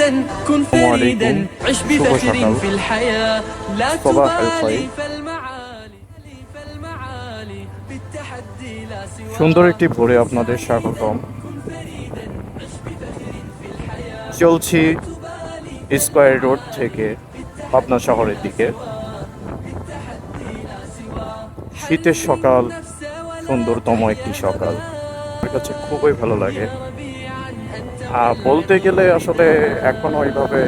سعيدا كن فريدا عش بفخر في الحياة لا تبالي فالمعالي بالتحدي لا سوى সুন্দর একটি ভোরে আপনাদের স্বাগতম। চলছি স্কয়ার রোড থেকে পাবনা শহরের দিকে। শীতের সকাল, সুন্দরতম একটি সকাল, আমার কাছে খুবই ভালো লাগে। বলতে গেলে আসলে এখনো ওইভাবে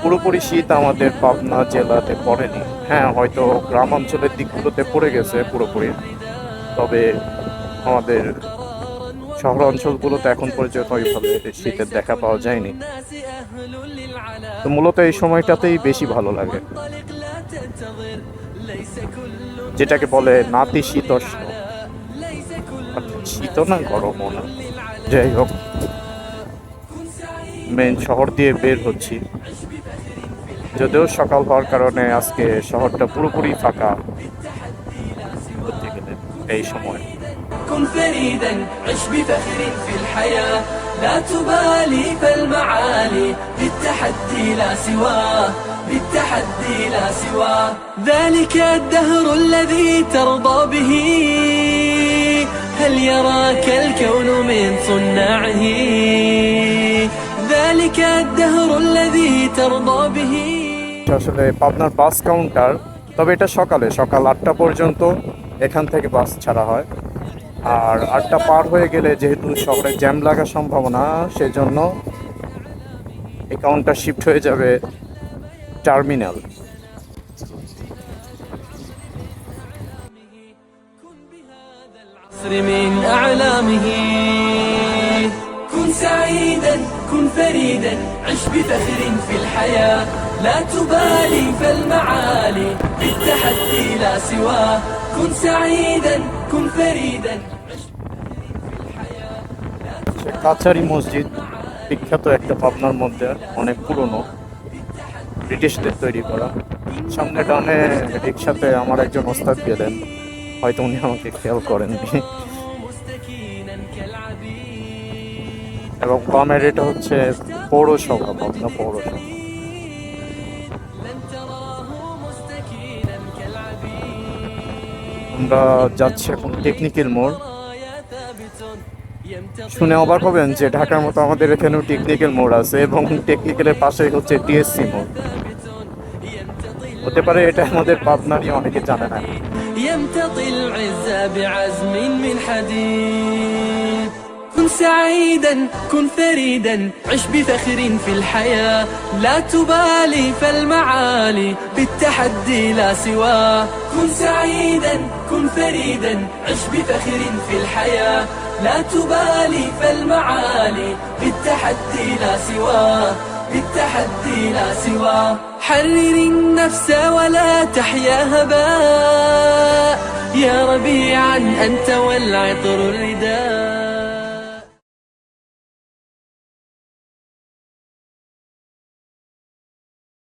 পুরোপুরি শীত আমাদের পাবনা জেলাতে পড়েনি। হ্যাঁ, হয়তো গ্রাম অঞ্চলের দিকগুলোতে পড়ে গেছে পুরোপুরি, তবে আমাদের শহর অঞ্চলগুলোতে এখন পর্যন্ত ওইভাবে শীতের দেখা পাওয়া যায়নি। তো মূলত এই সময়টাতেই বেশি ভালো লাগে, যেটাকে বলে নাতিশীতোষ্ণ, শীত না গরমও না। যাই হোক, মেন শহর দিয়ে বের হচ্ছি, যদিও সকাল হওয়ার কারণে আজকে শহরটা পুরোপুরি ফাঁকা বলতে গেলে এই সময়। كن فريدا عش بفخر في الحياة لا تبالي فالمعالي بالتحدي لا سواه بالتحدي لا سواه ذلك الدهر الذي ترضى به هل يراك الكون من صناعه ذلك الدهر الذي ترضى به আসলে পাবনার বাস কাউন্টার, তবে এটা সকাল 8টা পর্যন্ত এখান থেকে বাস ছাড়া হয়। আর 8টা পার হয়ে গেলে যেহেতু শহরে জ্যাম লাগার সম্ভাবনা, সেজন্য এই কাউন্টার শিফট হয়ে যাবে টার্মিনাল। من أعلامه كن سعيدا كن فريدا عش بفخر في الحياة لا تبالي فالمعالي بالتحدي لا سواه كن سعيدا كن فريدا عش بفخر في الحياة কাছারি মসজিদ বিখ্যাত একটা পাবনার মধ্যে, অনেক পুরনো, ব্রিটিশদের তৈরি করা। সামনে ডানে রিক্সাতে আমার একজন ওস্তাদ গেলেন, হয়তো উনি আমাকে খেয়াল করেননি। এবং বামের এটা হচ্ছে পৌরসভা, পাবনা পৌরসভা। আমরা যাচ্ছি এখন টেকনিক্যাল মোড়। শুনে অবাক হবেন যে ঢাকার মতো আমাদের এখানেও টেকনিক্যাল মোড় আছে, এবং টেকনিক্যালের পাশে হচ্ছে টিএসসি মোড়। হতে পারে এটা আমাদের পাবনারই অনেকে জানে না। يمتطي العزة بعزم من حديد كن سعيدا كن فريدا عش بفخر في الحياة لا تبالي فالمعالي بالتحدي لا سواه كن سعيدا كن فريدا عش بفخر في الحياة لا تبالي فالمعالي بالتحدي لا سواه بالتحدي لا سواه حرر النفس ولا تحيا هباء يا ربيعا أنت والعطر الرداء